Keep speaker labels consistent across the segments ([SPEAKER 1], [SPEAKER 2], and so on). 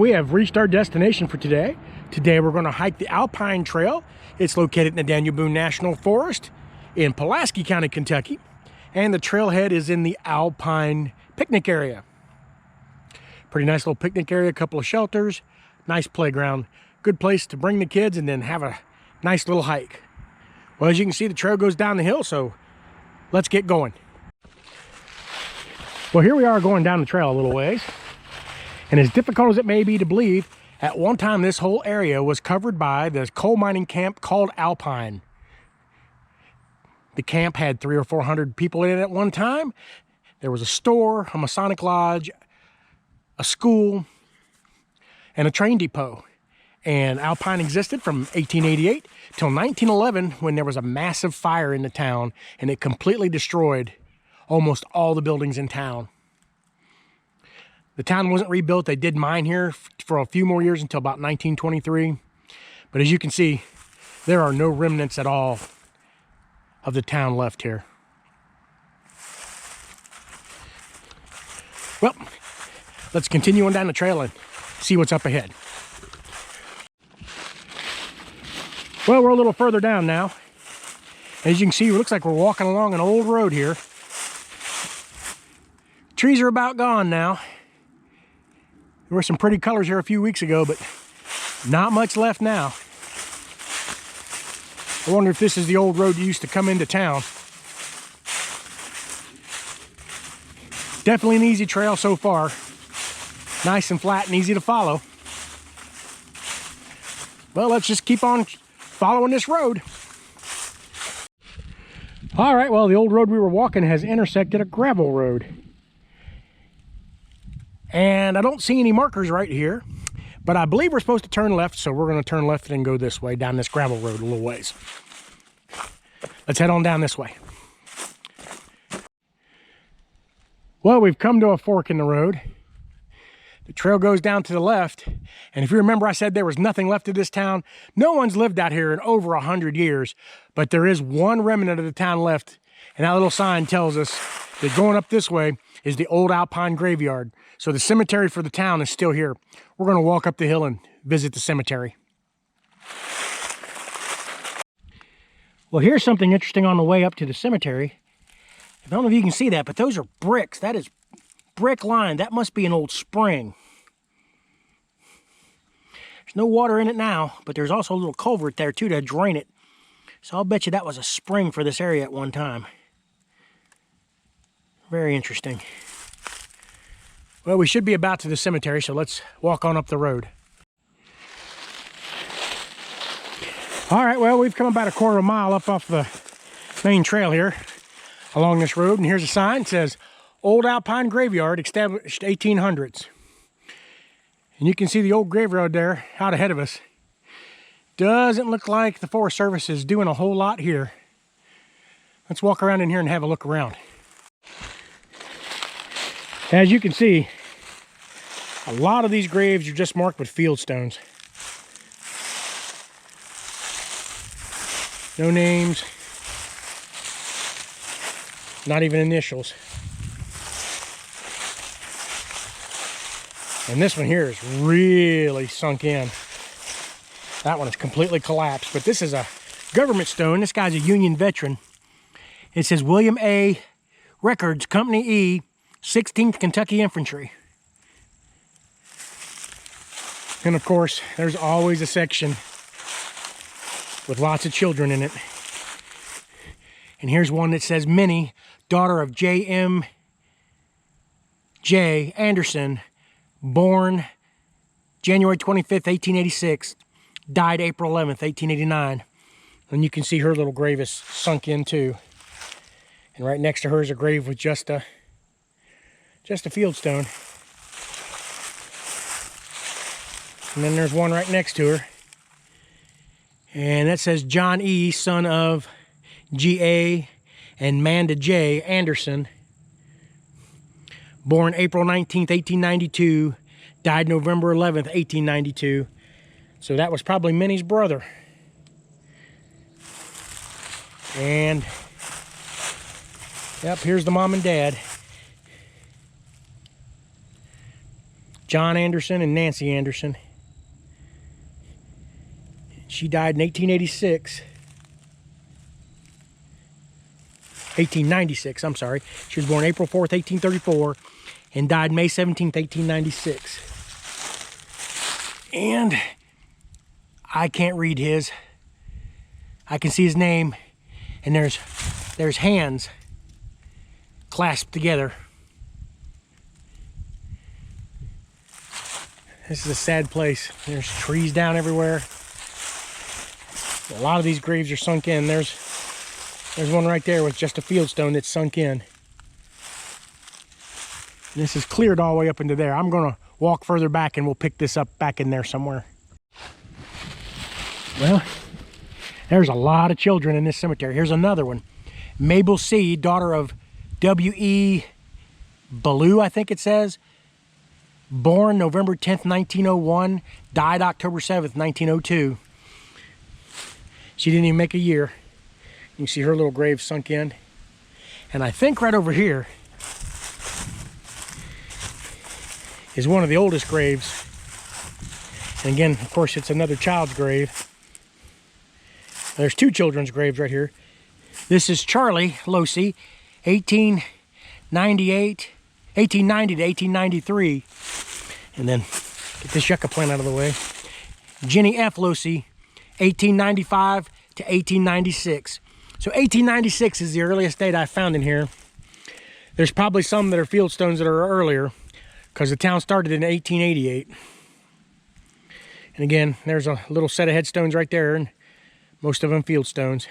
[SPEAKER 1] we have reached our destination for today. Today we're going to hike the Alpine Trail. It's located in the Daniel Boone National Forest in Pulaski County, Kentucky. And the trailhead is in the Alpine picnic area. Pretty nice little picnic area, a couple of shelters, nice playground. Good place to bring the kids and then have a nice little hike. Well, as you can see, the trail goes down the hill, so let's get going. Well, here we are going down the trail a little ways. And as difficult as it may be to believe, at one time this whole area was covered by the coal mining camp called Alpine. The camp had 300 or 400 people in it at one time. There was a store, a Masonic lodge, a school, and a train depot. And Alpine existed from 1888 till 1911, when there was a massive fire in the town and it completely destroyed almost all the buildings in town. The town wasn't rebuilt. They did mine here for a few more years until about 1923. But as you can see, there are no remnants at all of the town left here. Well, let's continue on down the trail and see what's up ahead. Well, we're a little further down now. As you can see, it looks like we're walking along an old road here. Trees are about gone now. There were some pretty colors here a few weeks ago, but not much left now. I wonder if this is the old road you used to come into town. Definitely an easy trail so far. Nice and flat and easy to follow. Well, let's just keep on following this road. All right, well, the old road we were walking has intersected a gravel road. And I don't see any markers right here, but I believe we're supposed to turn left, so we're going to turn left and go this way down this gravel road a little ways. Let's head on down this way. Well, we've come to a fork in the road. The trail goes down to the left, and if you remember, I said there was nothing left of this town. No one's lived out here in over 100 years, but there is one remnant of the town left, and that little sign tells us that going up this way is the old Alpine graveyard. So the cemetery for the town is still here. We're going to walk up the hill and visit the cemetery. Well, here's something interesting on the way up to the cemetery. I don't know if you can see that, but those are bricks. That is brick lined. That must be an old spring. There's no water in it now, but there's also a little culvert there too to drain it. So I'll bet you that was a spring for this area at one time. Very interesting. Well, we should be about to the cemetery, so let's walk on up the road. All right, well, we've come about a quarter of a mile up off the main trail here along this road, and here's a sign that says Old Alpine Graveyard, established 1800s. And you can see the old graveyard there out ahead of us. Doesn't look like the Forest Service is doing a whole lot here. Let's walk around in here and have a look around. As you can see, a lot of these graves are just marked with field stones. No names, not even initials. And this one here is really sunk in. That one is completely collapsed, but this is a government stone. This guy's a Union veteran. It says William A. Records, Company E, 16th Kentucky Infantry. And of course, there's always a section with lots of children in it. And here's one that says Minnie, daughter of J.M. J. Anderson, born January 25th, 1886, died April 11th, 1889. And you can see her little grave is sunk in too. And right next to her is a grave with just a field stone. And then there's one right next to her. And that says John E., son of G.A. and Manda J. Anderson. Born April 19th, 1892. Died November 11th, 1892. So that was probably Minnie's brother. And, yep, here's the mom and dad. John Anderson and Nancy Anderson. She died in 1886. 1896, I'm sorry. She was born April 4th, 1834, and died May 17th, 1896. And I can't read his. I can see his name, and there's hands clasped together. This is a sad place. There's trees down everywhere. A lot of these graves are sunk in. There's one right there with just a fieldstone that's sunk in. And this is cleared all the way up into there. I'm gonna walk further back and we'll pick this up back in there somewhere. Well, there's a lot of children in this cemetery. Here's another one. Mabel C., daughter of W.E. Ballou, I think it says. Born November 10th, 1901. Died October 7th, 1902. She didn't even make a year. You can see her little grave sunk in. And I think right over here is one of the oldest graves. And again, of course, it's another child's grave. There's two children's graves right here. This is Charlie Losey, 1890 to 1893. And then get this yucca plant out of the way. Jenny F. Losey, 1895 to 1896. So 1896 is the earliest date I found in here. There's probably some that are fieldstones that are earlier, because the town started in 1888. And again, there's a little set of headstones right there, and most of them fieldstones.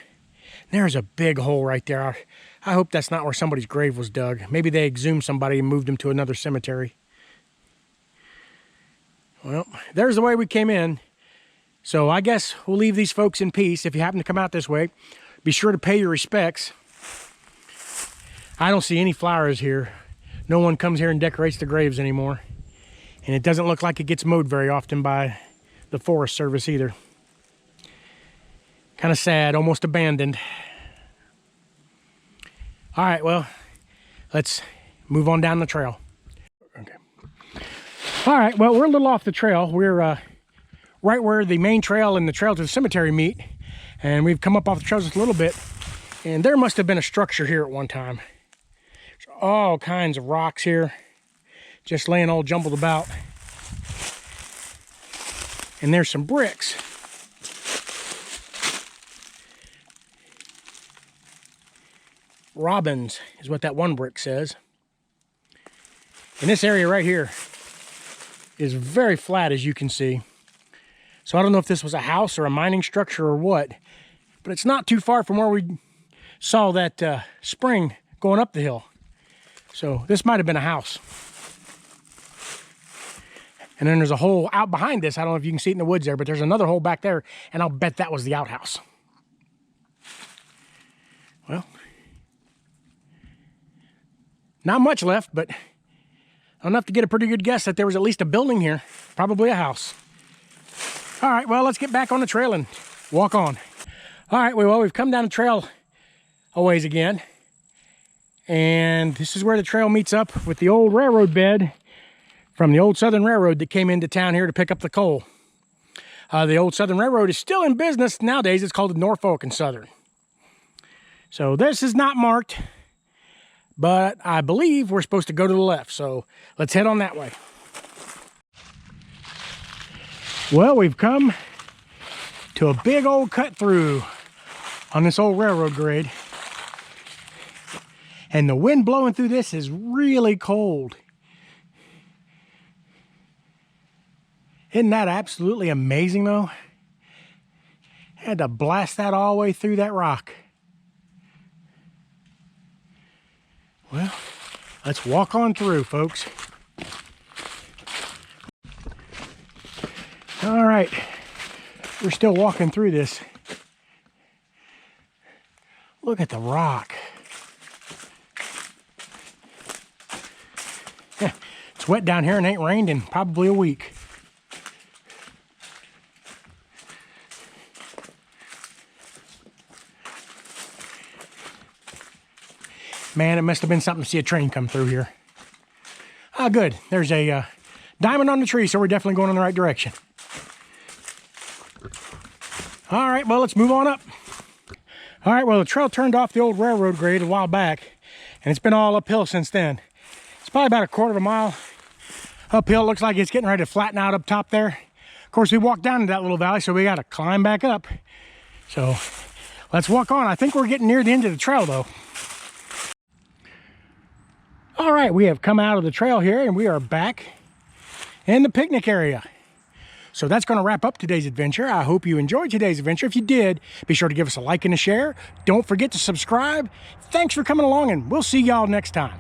[SPEAKER 1] There's a big hole right there. I hope that's not where somebody's grave was dug. Maybe they exhumed somebody and moved them to another cemetery. Well, there's the way we came in. So I guess we'll leave these folks in peace. If you happen to come out this way, be sure to pay your respects. I don't see any flowers here. No one comes here and decorates the graves anymore. And it doesn't look like it gets mowed very often by the Forest Service either. Kind of sad, almost abandoned. All right, well, let's move on down the trail. Okay. All right, well, we're a little off the trail. We're right where the main trail and the trail to the cemetery meet. And we've come up off the trail just a little bit. And there must have been a structure here at one time. There's all kinds of rocks here, just laying all jumbled about. And there's some bricks. Robins is what that one brick says. And this area right here is very flat, as you can see. So I don't know if this was a house or a mining structure or what, but it's not too far from where we saw that spring going up the hill. So this might have been a house. And then there's a hole out behind this. I don't know if you can see it in the woods there, but there's another hole back there, and I'll bet that was the outhouse. Well, not much left, but enough to get a pretty good guess that there was at least a building here, probably a house. All right, well, let's get back on the trail and walk on. All right, well, we've come down the trail a ways again. And this is where the trail meets up with the old railroad bed from the old Southern Railroad that came into town here to pick up the coal. The old Southern Railroad is still in business nowadays. It's called the Norfolk and Southern. So this is not marked, but I believe we're supposed to go to the left. So let's head on that way. Well, we've come to a big old cut through on this old railroad grade. And the wind blowing through this is really cold. Isn't that absolutely amazing though? Had to blast that all the way through that rock. Well, let's walk on through, folks. All right, we're still walking through this. Look at the rock. It's wet down here and ain't rained in probably a week. Man, it must have been something to see a train come through here. Ah, good. There's a diamond on the tree, so we're definitely going in the right direction. All right, well, let's move on up. All right, well, the trail turned off the old railroad grade a while back, and it's been all uphill since then. It's probably about a quarter of a mile uphill. Looks like it's getting ready to flatten out up top there. Of course, we walked down into that little valley, so we got to climb back up. So let's walk on. I think we're getting near the end of the trail, though. All right, we have come out of the trail here, and we are back in the picnic area. So that's going to wrap up today's adventure. I hope you enjoyed today's adventure. If you did, be sure to give us a like and a share. Don't forget to subscribe. Thanks for coming along, and we'll see y'all next time.